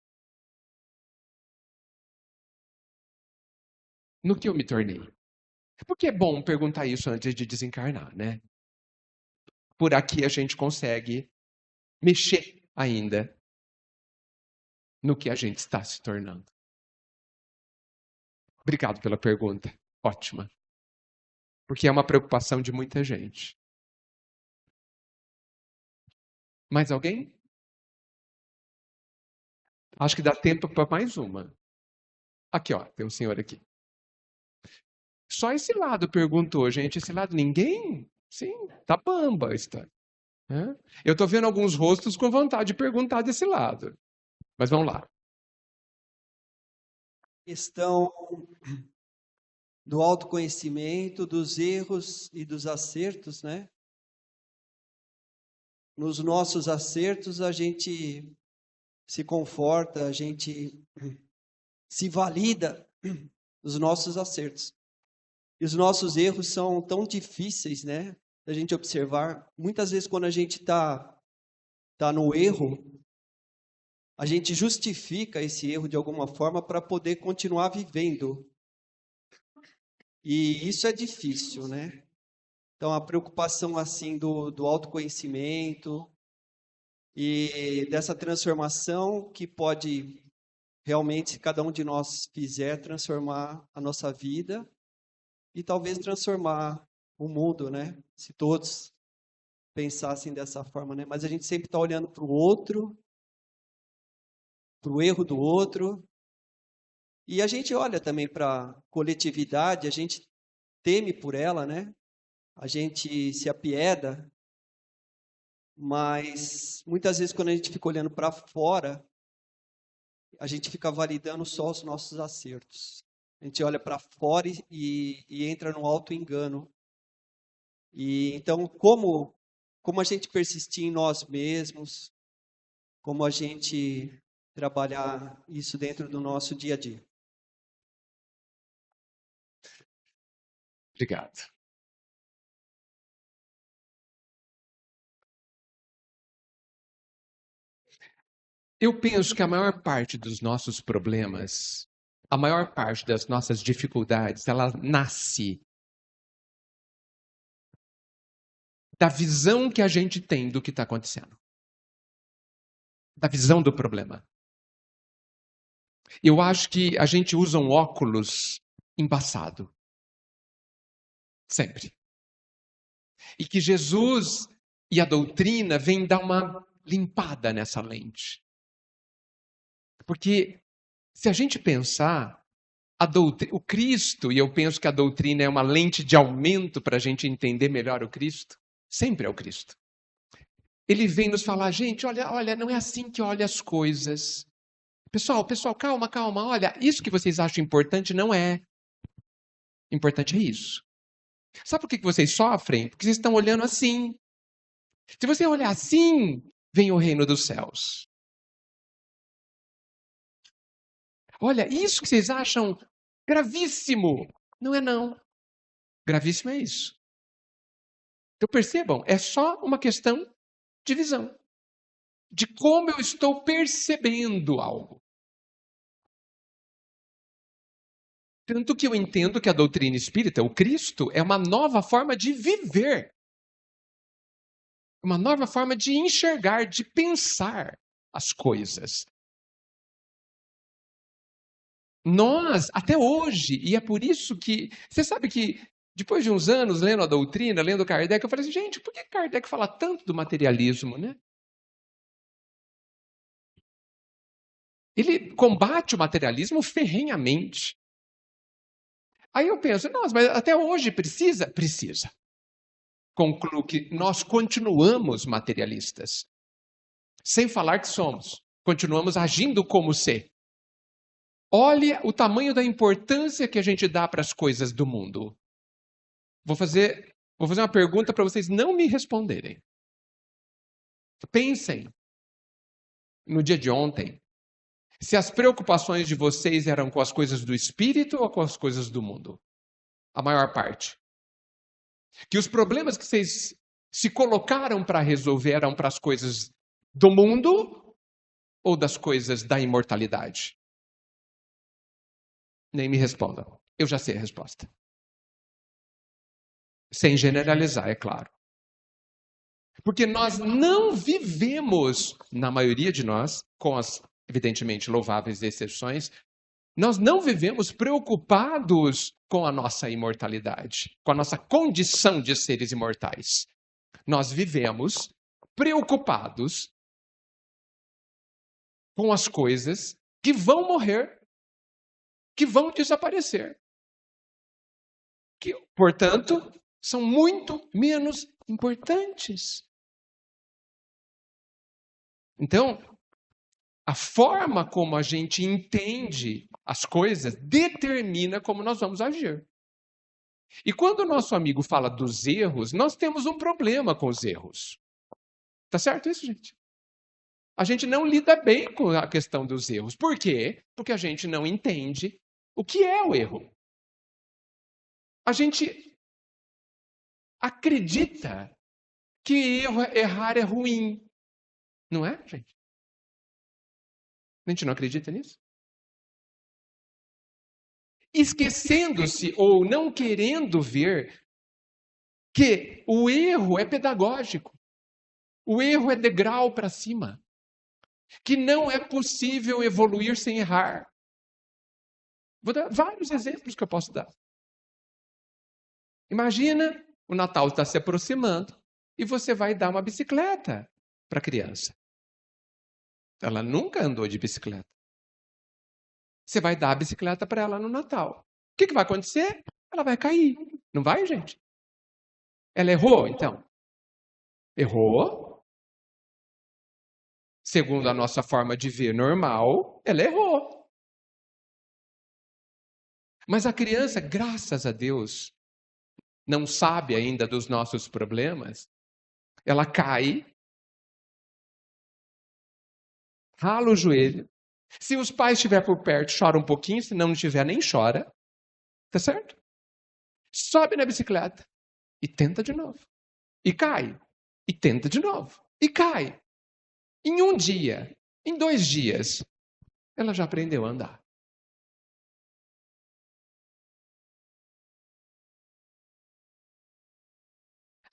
No que eu me tornei? Porque é bom perguntar isso antes de desencarnar, né? Por aqui a gente consegue mexer ainda no que a gente está se tornando. Obrigado pela pergunta. Ótima. Porque é uma preocupação de muita gente. Mais alguém? Acho que dá tempo para mais uma. Aqui, ó, tem um senhor aqui. Só esse lado perguntou, gente. Esse lado ninguém? Sim, tá bamba a história. Eu estou vendo alguns rostos com vontade de perguntar desse lado. Mas vamos lá. Questão do autoconhecimento, dos erros e dos acertos, né? Nos nossos acertos, a gente se conforta, a gente se valida dos nossos acertos. E os nossos erros são tão difíceis, né, da gente observar. Muitas vezes, quando a gente está no erro, a gente justifica esse erro de alguma forma para poder continuar vivendo. E isso é difícil, né? Então, a preocupação assim do autoconhecimento e dessa transformação que pode realmente, se cada um de nós fizer, transformar a nossa vida e talvez transformar o mundo, né? Se todos pensassem dessa forma, né? Mas a gente sempre está olhando para o outro, para o erro do outro. E a gente olha também para a coletividade, a gente teme por ela, né? A gente se apieda, mas muitas vezes quando a gente fica olhando para fora, a gente fica validando só os nossos acertos. A gente olha para fora e entra no auto-engano. E então, como a gente persistir em nós mesmos, como a gente trabalhar isso dentro do nosso dia a dia. Obrigado. Eu penso que a maior parte dos nossos problemas, a maior parte das nossas dificuldades, ela nasce da visão que a gente tem do que está acontecendo. Da visão do problema. Eu acho que a gente usa um óculos embaçado. Sempre. E que Jesus e a doutrina vêm dar uma limpada nessa lente. Porque se a gente pensar, o Cristo, e eu penso que a doutrina é uma lente de aumento para a gente entender melhor o Cristo, sempre é o Cristo. Ele vem nos falar, gente, olha, não é assim que olha as coisas. Pessoal, calma, olha, isso que vocês acham importante não é. Importante é isso. Sabe por que vocês sofrem? Porque vocês estão olhando assim. Se você olhar assim, vem o reino dos céus. Olha, isso que vocês acham gravíssimo. Não é não. Gravíssimo é isso. Então percebam, é só uma questão de visão. De como eu estou percebendo algo. Tanto que eu entendo que a doutrina espírita, o Cristo, é uma nova forma de viver. Uma nova forma de enxergar, de pensar as coisas. Nós, até hoje, e é por isso que... Você sabe que, depois de uns anos lendo a doutrina, lendo Kardec, eu falei assim, gente, por que Kardec fala tanto do materialismo, né? Ele combate o materialismo ferrenhamente. Aí eu penso, nossa, mas até hoje precisa? Precisa. Concluo que nós continuamos materialistas. Sem falar que somos. Continuamos agindo como se. Olha o tamanho da importância que a gente dá para as coisas do mundo. Vou fazer uma pergunta para vocês não me responderem. Pensem no dia de ontem. Se as preocupações de vocês eram com as coisas do espírito ou com as coisas do mundo? A maior parte. Que os problemas que vocês se colocaram para resolver eram para as coisas do mundo ou das coisas da imortalidade? Nem me respondam. Eu já sei a resposta. Sem generalizar, é claro. Porque nós não vivemos, na maioria de nós, com as evidentemente louváveis exceções, nós não vivemos preocupados com a nossa imortalidade, com a nossa condição de seres imortais. Nós vivemos preocupados com as coisas que vão morrer, que vão desaparecer. Que, portanto, são muito menos importantes. Então, a forma como a gente entende as coisas determina como nós vamos agir. E quando o nosso amigo fala dos erros, nós temos um problema com os erros. Tá certo isso, gente? A gente não lida bem com a questão dos erros. Por quê? Porque a gente não entende o que é o erro. A gente acredita que errar é ruim. Não é, gente? A gente não acredita nisso? Esquecendo-se ou não querendo ver que o erro é pedagógico. O erro é degrau para cima. Que não é possível evoluir sem errar. Vou dar vários exemplos que eu posso dar. Imagina, o Natal está se aproximando e você vai dar uma bicicleta para a criança. Ela nunca andou de bicicleta. Você vai dar a bicicleta para ela no Natal. O que vai acontecer? Ela vai cair. Não vai, gente? Ela errou, então? Errou. Segundo a nossa forma de ver normal, ela errou. Mas a criança, graças a Deus, não sabe ainda dos nossos problemas. Ela cai, rala o joelho. Se os pais estiverem por perto, chora um pouquinho. Se não estiver, nem chora. Tá certo? Sobe na bicicleta e tenta de novo. E cai. E tenta de novo. E cai. Em um dia, em 2 dias, ela já aprendeu a andar.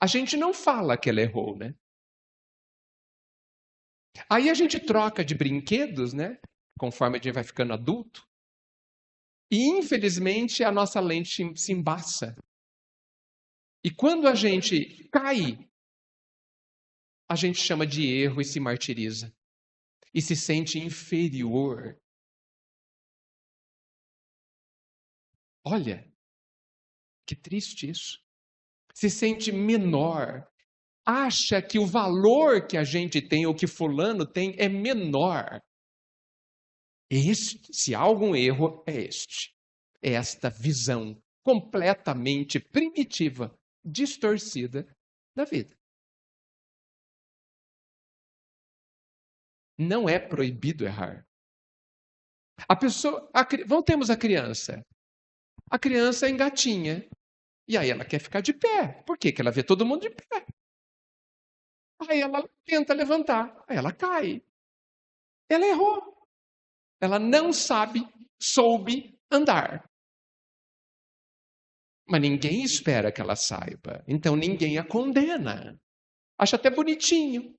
A gente não fala que ela errou, né? Aí a gente troca de brinquedos, né? Conforme a gente vai ficando adulto. E, infelizmente, a nossa lente se embaça. E quando a gente cai, a gente chama de erro e se martiriza. E se sente inferior. Olha, que triste isso. Se sente menor. Acha que o valor que a gente tem ou que fulano tem é menor. Se há algum erro, é este. É esta visão completamente primitiva, distorcida da vida. Não é proibido errar. Voltemos à criança. A criança engatinha. E aí ela quer ficar de pé. Por quê? Porque ela vê todo mundo de pé. Aí ela tenta levantar. Aí ela cai. Ela errou. Ela não soube andar. Mas ninguém espera que ela saiba. Então ninguém a condena. Acha até bonitinho.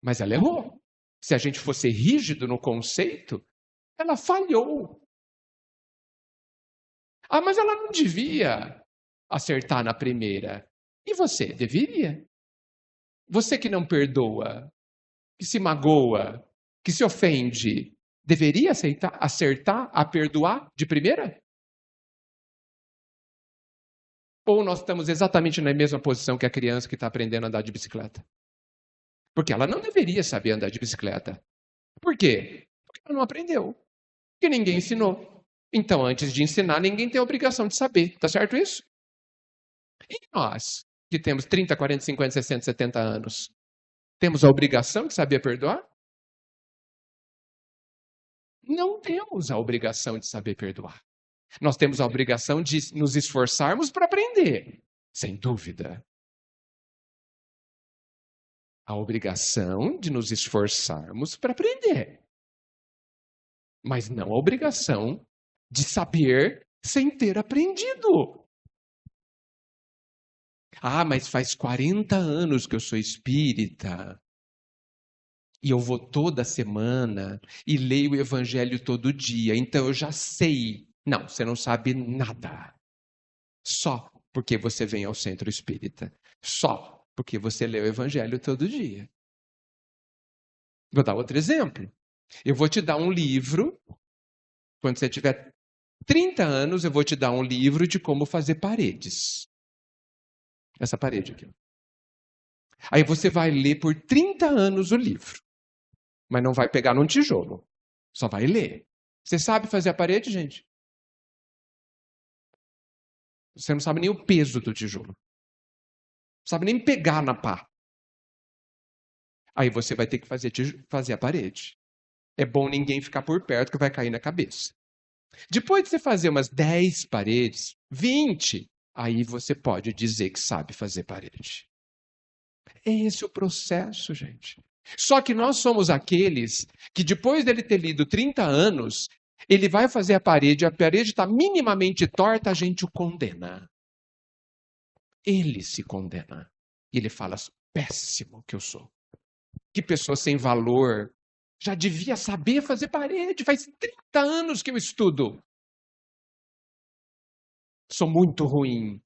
Mas ela errou. Se a gente fosse rígido no conceito, ela falhou. Ah, mas ela não devia acertar na primeira. E você? Deveria? Você que não perdoa, que se magoa, que se ofende, deveria acertar a perdoar de primeira? Ou nós estamos exatamente na mesma posição que a criança que está aprendendo a andar de bicicleta? Porque ela não deveria saber andar de bicicleta. Por quê? Porque ela não aprendeu. Porque ninguém ensinou. Então, antes de ensinar, ninguém tem a obrigação de saber. Tá certo isso? E nós, que temos 30, 40, 50, 60, 70 anos, temos a obrigação de saber perdoar? Não temos a obrigação de saber perdoar. Nós temos a obrigação de nos esforçarmos para aprender, sem dúvida. A obrigação de nos esforçarmos para aprender. Mas não a obrigação de saber sem ter aprendido. Ah, mas faz 40 anos que eu sou espírita. E eu vou toda semana e leio o evangelho todo dia. Então eu já sei. Não, você não sabe nada. Só porque você vem ao centro espírita. Só porque você lê o evangelho todo dia. Vou dar outro exemplo. Eu vou te dar um livro. Quando você tiver 30 anos, eu vou te dar um livro de como fazer paredes. Essa parede aqui. Aí você vai ler por 30 anos o livro. Mas não vai pegar num tijolo. Só vai ler. Você sabe fazer a parede, gente? Você não sabe nem o peso do tijolo. Não sabe nem pegar na pá. Aí você vai ter que fazer a parede. É bom ninguém ficar por perto que vai cair na cabeça. Depois de você fazer umas 10 paredes, 20, aí você pode dizer que sabe fazer parede. É esse o processo, gente. Só que nós somos aqueles que depois dele ter lido 30 anos, ele vai fazer a parede está minimamente torta, a gente o condena. Ele se condena. E ele fala, péssimo que eu sou. Que pessoa sem valor. Já devia saber fazer parede. Faz 30 anos que eu estudo. Sou muito ruim.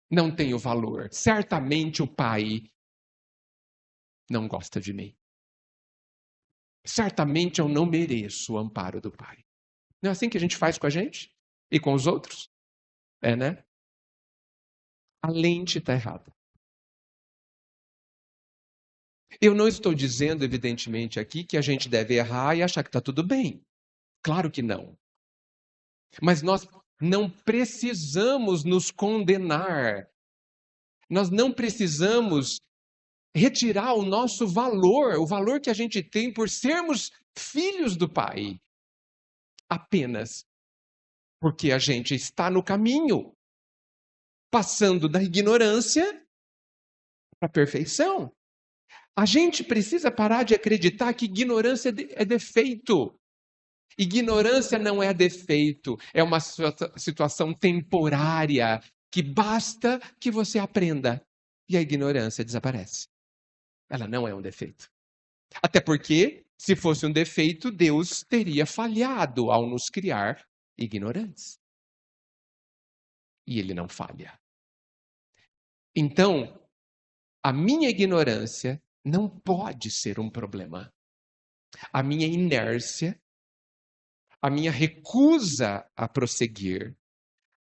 Não tenho valor. Certamente o pai não gosta de mim. Certamente eu não mereço o amparo do pai. Não é assim que a gente faz com a gente? E com os outros? É, né? A lente está errada. Eu não estou dizendo, evidentemente, aqui que a gente deve errar e achar que está tudo bem. Claro que não. Mas nós não precisamos nos condenar. Nós não precisamos retirar o nosso valor, o valor que a gente tem por sermos filhos do Pai, apenas porque a gente está no caminho, passando da ignorância para a perfeição. A gente precisa parar de acreditar que ignorância é defeito. Ignorância não é defeito, é uma situação temporária que basta que você aprenda e a ignorância desaparece. Ela não é um defeito. Até porque, se fosse um defeito, Deus teria falhado ao nos criar ignorantes. E ele não falha. Então, a minha ignorância não pode ser um problema. A minha inércia, a minha recusa a prosseguir,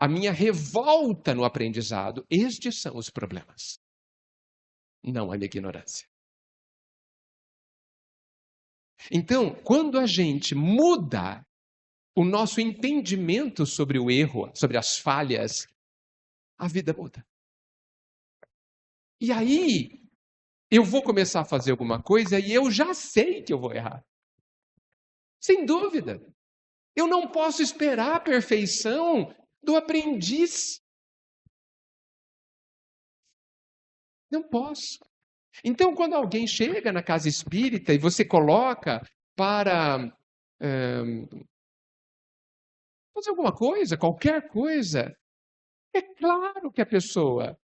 a minha revolta no aprendizado, estes são os problemas. Não a minha ignorância. Então, quando a gente muda o nosso entendimento sobre o erro, sobre as falhas, a vida muda. E aí, eu vou começar a fazer alguma coisa e eu já sei que eu vou errar. Sem dúvida. Eu não posso esperar a perfeição do aprendiz. Não posso. Então, quando alguém chega na casa espírita e você coloca para fazer alguma coisa, qualquer coisa, é claro que a pessoa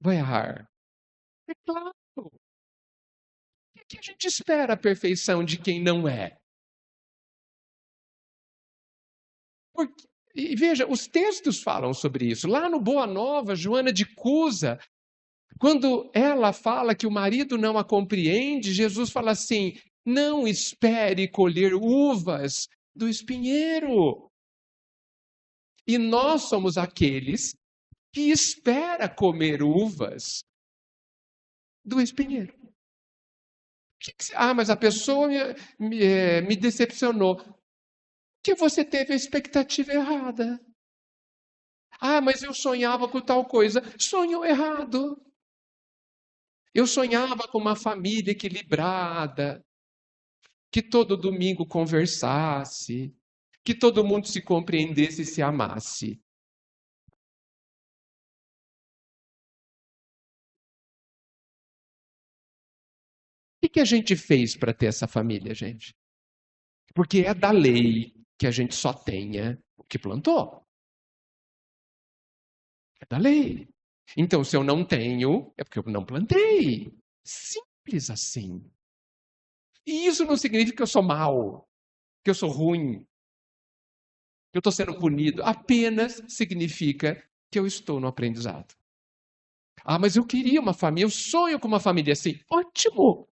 vai errar. É claro. Por que a gente espera a perfeição de quem não é? Porque, e veja, os textos falam sobre isso. Lá no Boa Nova, Joana de Cusa, quando ela fala que o marido não a compreende, Jesus fala assim, não espere colher uvas do espinheiro. E nós somos aqueles que espera comer uvas do espinheiro. Mas a pessoa me decepcionou. Que você teve a expectativa errada. Mas eu sonhava com tal coisa. Sonhou errado. Eu sonhava com uma família equilibrada, que todo domingo conversasse, que todo mundo se compreendesse e se amasse. O que a gente fez para ter essa família, gente? Porque é da lei que a gente só tenha o que plantou. É da lei. Então, se eu não tenho, é porque eu não plantei. Simples assim. E isso não significa que eu sou mau, que eu sou ruim, que eu estou sendo punido. Apenas significa que eu estou no aprendizado. Mas eu queria uma família, eu sonho com uma família assim. Ótimo!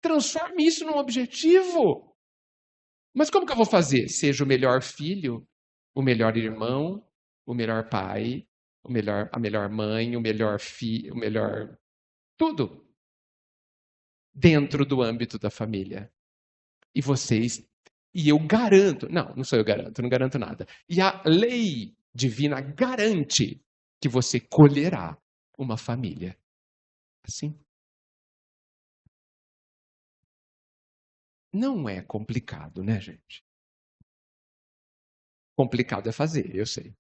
Transforme isso num objetivo. Mas como que eu vou fazer? Seja o melhor filho, o melhor irmão, o melhor pai, a melhor mãe, o melhor filho, o melhor... Tudo. Dentro do âmbito da família. E vocês... E eu garanto... Não sou eu garanto, não garanto nada. E a lei divina garante que você colherá uma família. Assim. Não é complicado, né, gente? Complicado é fazer, eu sei.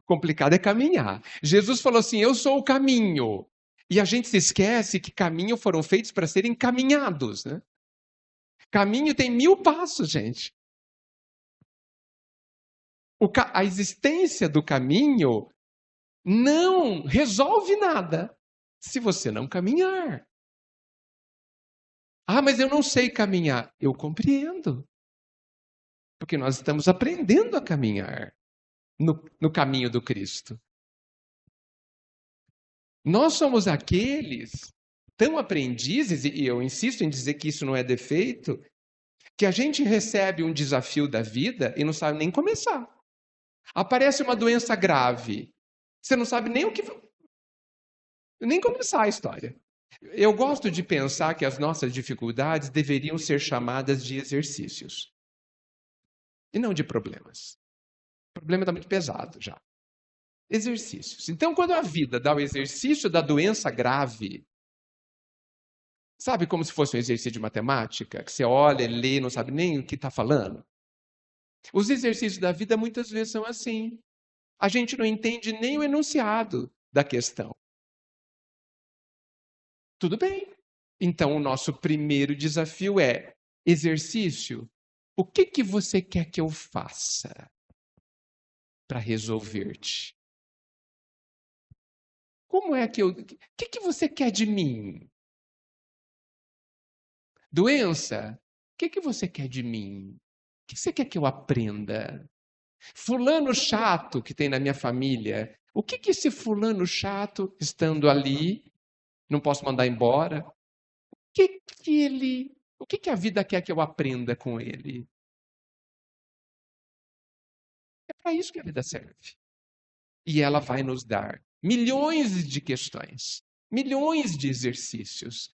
Complicado é caminhar. Jesus falou assim: eu sou o caminho. E a gente se esquece que caminhos foram feitos para serem caminhados, né? Caminho tem 1000 passos, gente. A existência do caminho não resolve nada se você não caminhar. Ah, mas eu não sei caminhar. Eu compreendo. Porque nós estamos aprendendo a caminhar no caminho do Cristo. Nós somos aqueles tão aprendizes, e eu insisto em dizer que isso não é defeito, que a gente recebe um desafio da vida e não sabe nem começar. Aparece uma doença grave, você não sabe nem nem começar a história. Eu gosto de pensar que as nossas dificuldades deveriam ser chamadas de exercícios e não de problemas. O problema está muito pesado já. Exercícios. Então, quando a vida dá o exercício da doença grave, sabe como se fosse um exercício de matemática? Que você olha, lê, não sabe nem o que está falando? Os exercícios da vida muitas vezes são assim. A gente não entende nem o enunciado da questão. Tudo bem. Então, o nosso primeiro desafio é exercício. O que você quer que eu faça para resolver-te? Como é que eu... O que você quer de mim? Doença? O que você quer de mim? O que você quer que eu aprenda? Fulano chato que tem na minha família. O que esse fulano chato, estando ali, não posso mandar embora? O que a vida quer que eu aprenda com ele? É para isso que a vida serve. E ela vai nos dar milhões de questões, milhões de exercícios.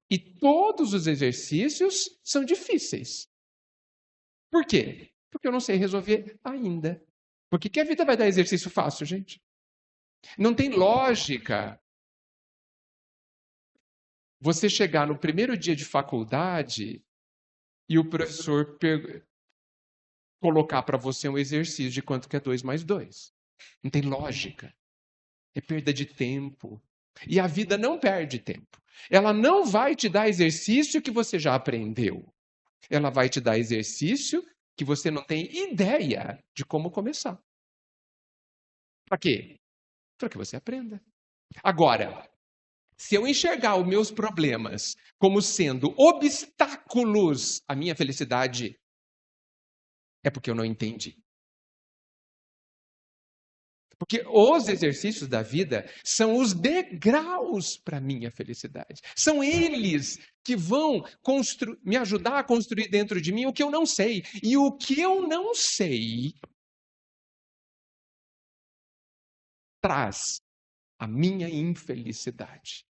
E todos os exercícios são difíceis. Por quê? Porque eu não sei resolver ainda. Por que a vida vai dar exercício fácil, gente? Não tem lógica você chegar no primeiro dia de faculdade e o professor colocar para você um exercício de quanto que é 2 mais 2. Não tem lógica. É perda de tempo. E a vida não perde tempo. Ela não vai te dar exercício que você já aprendeu. Ela vai te dar exercício que você não tem ideia de como começar. Para quê? Para que você aprenda. Agora, se eu enxergar os meus problemas como sendo obstáculos à minha felicidade, é porque eu não entendi. Porque os exercícios da vida são os degraus para a minha felicidade. São eles que vão me ajudar a construir dentro de mim o que eu não sei. E o que eu não sei traz a minha infelicidade.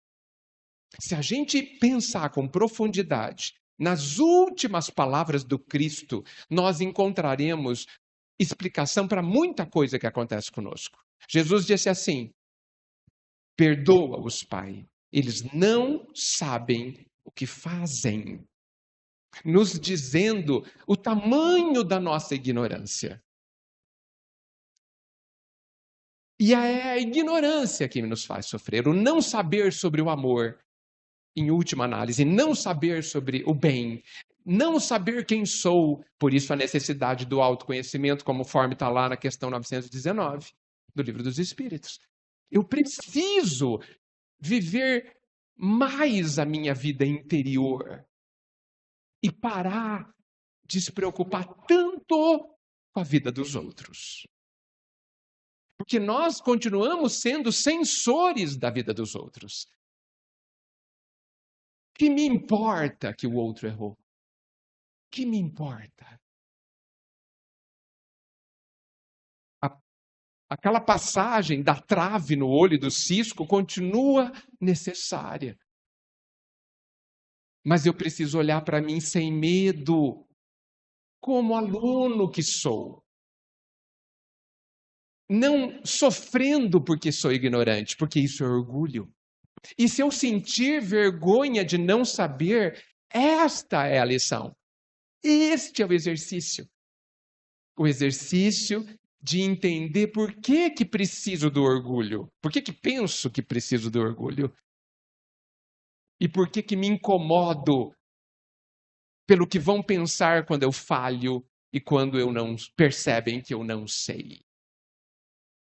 Se a gente pensar com profundidade nas últimas palavras do Cristo, nós encontraremos explicação para muita coisa que acontece conosco. Jesus disse assim: perdoa-os, Pai, eles não sabem o que fazem. Nos dizendo o tamanho da nossa ignorância. E é a ignorância que nos faz sofrer, o não saber sobre o amor, em última análise, não saber sobre o bem, não saber quem sou, por isso a necessidade do autoconhecimento, conforme está lá na questão 919 do Livro dos Espíritos. Eu preciso viver mais a minha vida interior e parar de se preocupar tanto com a vida dos outros. Porque nós continuamos sendo censores da vida dos outros. Que me importa que o outro errou? Que me importa? Aquela passagem da trave no olho do cisco continua necessária. Mas eu preciso olhar para mim sem medo, como aluno que sou. Não sofrendo porque sou ignorante, porque isso é orgulho. E se eu sentir vergonha de não saber, esta é a lição. Este é o exercício. O exercício de entender por que preciso do orgulho. Por que penso que preciso do orgulho? E por que me incomodo pelo que vão pensar quando eu falho e quando eu não percebem que eu não sei.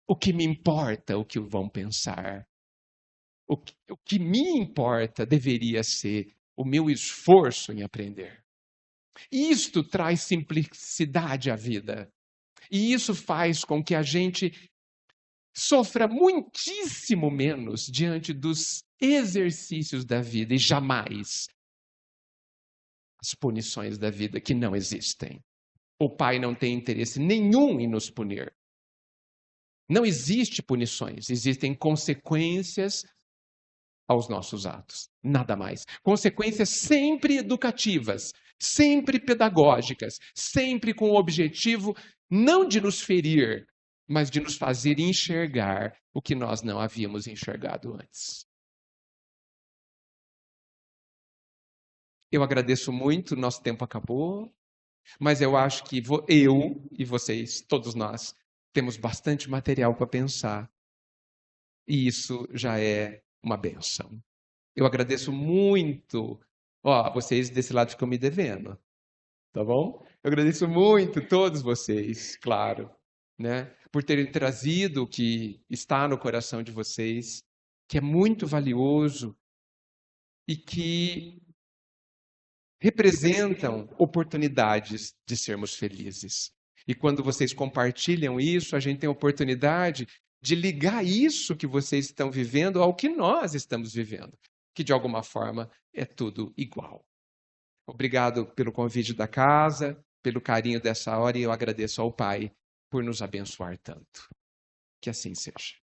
O que me importa o que vão pensar? O que me importa deveria ser o meu esforço em aprender. Isto traz simplicidade à vida. E isso faz com que a gente sofra muitíssimo menos diante dos exercícios da vida e jamais as punições da vida que não existem. O Pai não tem interesse nenhum em nos punir. Não existe punições, existem consequências aos nossos atos, nada mais. Consequências sempre educativas, sempre pedagógicas, sempre com o objetivo não de nos ferir, mas de nos fazer enxergar o que nós não havíamos enxergado antes. Eu agradeço muito, nosso tempo acabou, mas eu acho que eu e vocês, todos nós, temos bastante material para pensar. E isso já é uma bênção. Eu agradeço muito. Vocês desse lado ficam me devendo, tá bom? Eu agradeço muito todos vocês, claro, né, por terem trazido o que está no coração de vocês, que é muito valioso e que representam oportunidades de sermos felizes. E quando vocês compartilham isso, a gente tem a oportunidade de ligar isso que vocês estão vivendo ao que nós estamos vivendo, que de alguma forma é tudo igual. Obrigado pelo convite da casa, pelo carinho dessa hora, e eu agradeço ao Pai por nos abençoar tanto. Que assim seja.